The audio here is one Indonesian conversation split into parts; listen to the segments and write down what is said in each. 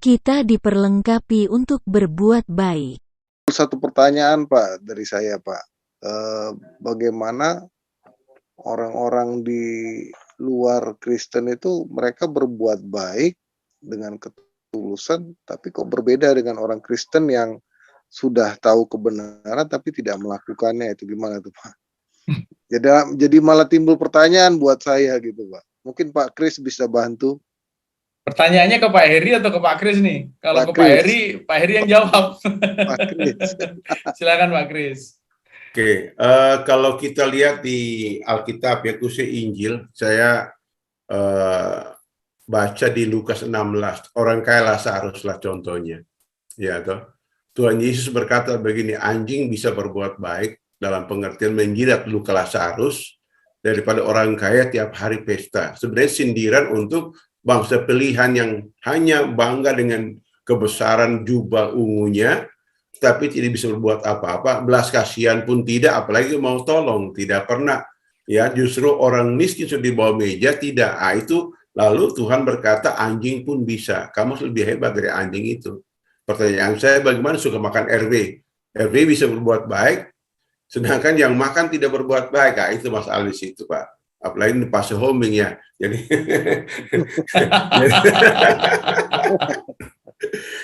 Kita diperlengkapi untuk berbuat baik. Satu pertanyaan Pak dari saya Pak, bagaimana orang-orang di luar Kristen itu mereka berbuat baik dengan ketulusan, tapi kok berbeda dengan orang Kristen yang sudah tahu kebenaran tapi tidak melakukannya, itu gimana tuh Pak? Jadi malah timbul pertanyaan buat saya gitu Pak. Mungkin Pak Kris bisa bantu. Pertanyaannya ke Pak Heri atau ke Pak Kris nih? Kalau Pak ke Kris. Pak Heri yang jawab. Pak Kris. Silakan Pak Kris. Oke, kalau kita lihat di Alkitab ya, khususnya Injil, saya baca di Lukas 16, orang kaya Lazaruslah contohnya. Ya, toh. Tuhan Yesus berkata begini, anjing bisa berbuat baik dalam pengertian menjilat luka Lazarus daripada orang kaya tiap hari pesta. Sebenarnya sindiran untuk bangsa pilihan yang hanya bangga dengan kebesaran jubah ungunya, tapi tidak bisa berbuat apa-apa, belas kasihan pun tidak, apalagi mau tolong, tidak pernah. Ya, justru orang miskin sudah di bawah meja, tidak. Itu lalu Tuhan berkata, anjing pun bisa. Kamu lebih hebat dari anjing itu. Pertanyaan saya, bagaimana suka makan RW? RW bisa berbuat baik, sedangkan yang makan tidak berbuat baik. Itu masalah di situ, Pak. Apalagi di pas homing ya. Jadi,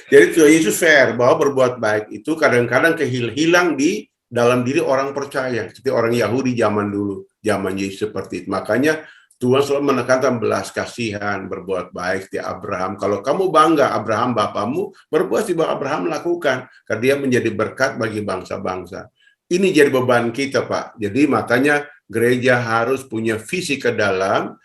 jadi Tuhan Yesus fair bahwa berbuat baik itu kadang-kadang hilang di dalam diri orang percaya, seperti orang Yahudi zaman dulu, zaman Yesus seperti itu. Makanya Tuhan selalu menekankan belas kasihan, berbuat baik di Abraham. Kalau kamu bangga Abraham bapamu, berbuat di bawah Abraham lakukan, karena dia menjadi berkat bagi bangsa-bangsa. Ini jadi beban kita, Pak. Jadi makanya gereja harus punya visi ke dalam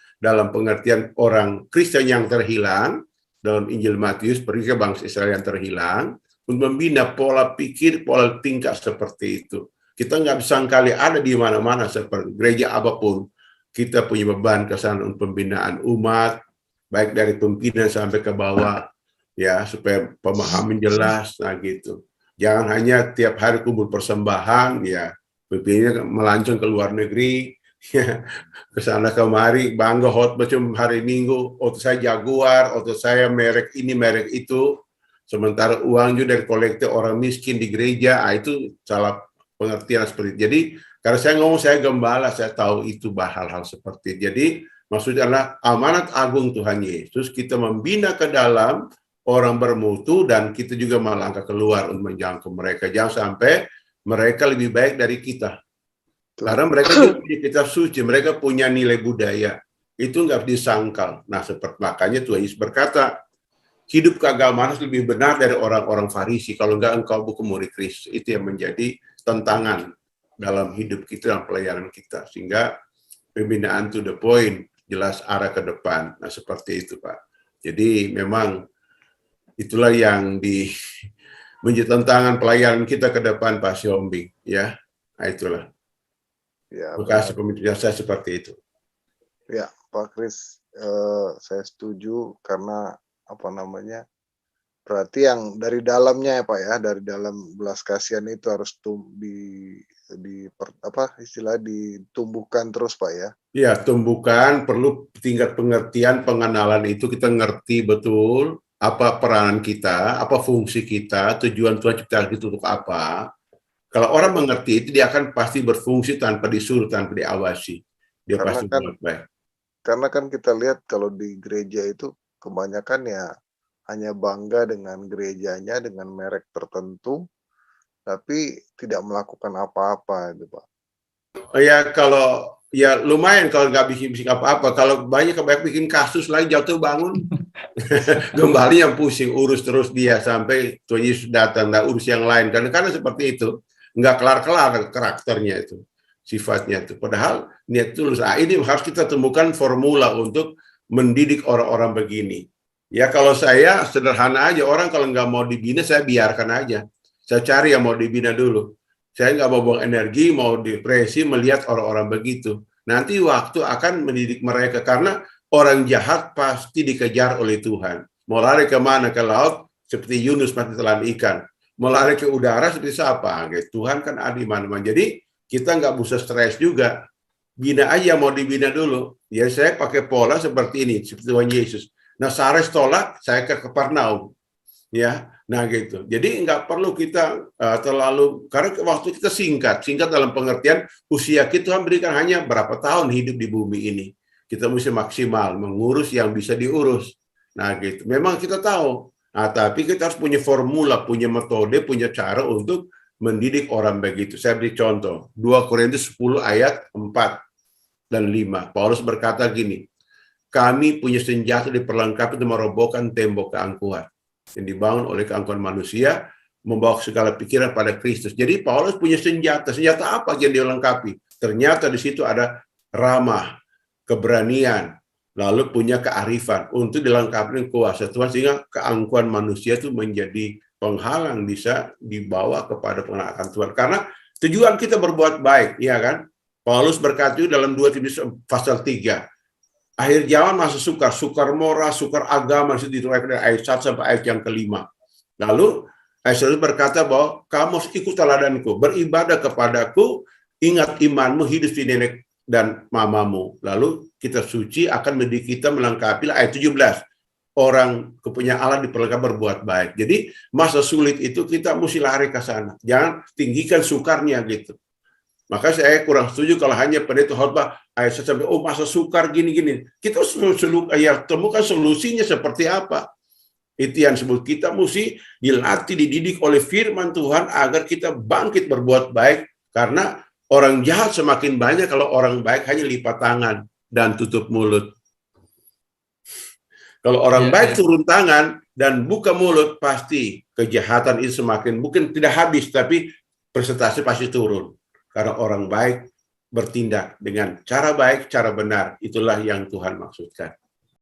pengertian orang Kristen yang terhilang, dalam Injil Matius, pergi ke bangsa Israel yang terhilang, untuk membina pola pikir, pola tingkah seperti itu. Kita nggak bisa sekali ada di mana-mana seperti gereja apapun. Kita punya beban ke sana untuk pembinaan umat, baik dari pimpinan sampai ke bawah, ya, supaya pemahaman jelas, nah gitu. Jangan hanya tiap hari kumpul persembahan, ya, pimpinannya melancong ke luar negeri, ya, ke sana kemari, bangga hot macam hari Minggu, otot saya Jaguar, otot saya merek ini, merek itu, sementara uang juga dari kolektif orang miskin di gereja, itu salah pengertian seperti itu. Jadi, karena saya ngomong, saya gembala, saya tahu itu hal-hal seperti itu. Jadi, maksudnya adalah amanat agung Tuhan Yesus, kita membina ke dalam orang bermutu, dan kita juga melangkah keluar untuk menjangkau mereka. Jangan sampai mereka lebih baik dari kita. Karena mereka juga punya kitab suci, mereka punya nilai budaya. Itu nggak disangkal. Nah, seperti makanya Tuhan Yesus berkata, hidup keagamaan harus lebih benar dari orang-orang Farisi. Kalau nggak, engkau bukan murid Kristus. Itu yang menjadi tantangan dalam hidup kita dan pelayanan kita. Sehingga pembinaan to the point, jelas arah ke depan. Nah, seperti itu, Pak. Jadi memang itulah yang menjadi tantangan pelayanan kita ke depan, Pak Siombing, ya. Nah, itulah. Ya, Terima kasih pemimpin saya seperti itu. Ya, Pak Kris, saya setuju karena apa namanya? Berarti yang dari dalamnya ya Pak ya, dari dalam belas kasihan itu harus ditumbuhkan terus Pak ya. Ya, tumbuhkan, perlu tingkat pengertian, pengenalan itu kita ngerti betul apa peranan kita, apa fungsi kita, tujuan Tuhan cipta kita untuk apa. Kalau orang mengerti itu, dia akan pasti berfungsi tanpa disuruh, tanpa diawasi. Dia Karena pasti kan, buat baik. Karena kan kita lihat kalau di gereja itu kebanyakan ya hanya bangga dengan gerejanya, dengan merek tertentu, tapi tidak melakukan apa-apa itu Pak. Ya kalau ya lumayan kalau nggak bikin apa-apa. Kalau banyak bikin kasus lagi jatuh bangun, kembali yang pusing urus terus dia sampai Tuhan Yesus datang, nggak urus yang lain. Karena seperti itu nggak kelar-kelar karakternya itu, sifatnya itu. Padahal niat tulus. Ini harus kita temukan formula untuk mendidik orang-orang begini. Ya kalau saya sederhana aja, orang kalau nggak mau dibina saya biarkan aja. Saya cari yang mau dibina dulu. Saya nggak mau buang energi, mau depresi melihat orang-orang begitu. Nanti waktu akan mendidik mereka karena orang jahat pasti dikejar oleh Tuhan. Mau lari kemana? Ke laut seperti Yunus mati telan ikan. Mau lari ke udara seperti siapa? Tuhan kan ada di mana-mana. Jadi kita nggak usah stres juga. Bina aja mau dibina dulu. Ya saya pakai pola seperti ini, seperti Tuhan Yesus. Nasares tolak, saya ke Kapernaum. ya. Nah gitu. Jadi nggak perlu kita terlalu, karena waktu kita singkat dalam pengertian usia kita Tuhan berikan hanya berapa tahun hidup di bumi ini. Kita mesti maksimal mengurus yang bisa diurus. Nah gitu. Memang kita tahu. Nah, tapi kita harus punya formula, punya metode, punya cara untuk mendidik orang begitu. Saya beri contoh. 2 Korintus 10 ayat 4 dan 5. Paulus berkata gini, kami punya senjata diperlengkapi untuk merobohkan tembok keangkuhan yang dibangun oleh keangkuhan manusia, membawa segala pikiran pada Kristus. Jadi Paulus punya senjata. Senjata apa yang dilengkapi? Ternyata di situ ada ramah, keberanian, lalu punya kearifan untuk dilengkapi dengan kuasa Tuhan, sehingga keangkuhan manusia itu menjadi penghalang bisa dibawa kepada pengenalan Tuhan. Karena tujuan kita berbuat baik, ya kan? Paulus berkata dalam 2 Timotius pasal 3, akhir zaman masih sukar moral, sukar agama, itu dituliskan dari ayat 1 sampai ayat yang ke-5. Lalu ayat 1 berkata bahwa kamu harus ikut teladanku, beribadah kepadaku, ingat imanmu, hidup di nenek dan mamamu. Lalu kita suci akan mendidik kita melengkapi ayat 17. Orang kepunyaan Allah diperlengkapi berbuat baik. Jadi masa sulit itu kita mesti lari ke sana. Jangan tinggikan sukarnya gitu. Maka saya kurang setuju kalau hanya pendeta khotbah ayat sampai masa sukar gini-gini. Kita temukan solusinya seperti apa. Itu yang disebut kita mesti dilatih, dididik oleh firman Tuhan agar kita bangkit berbuat baik. Karena orang jahat semakin banyak kalau orang baik hanya lipat tangan dan tutup mulut. Kalau orang baik turun tangan dan buka mulut, pasti kejahatan itu semakin, mungkin tidak habis, tapi persentase pasti turun. Karena orang baik bertindak dengan cara baik, cara benar. Itulah yang Tuhan maksudkan.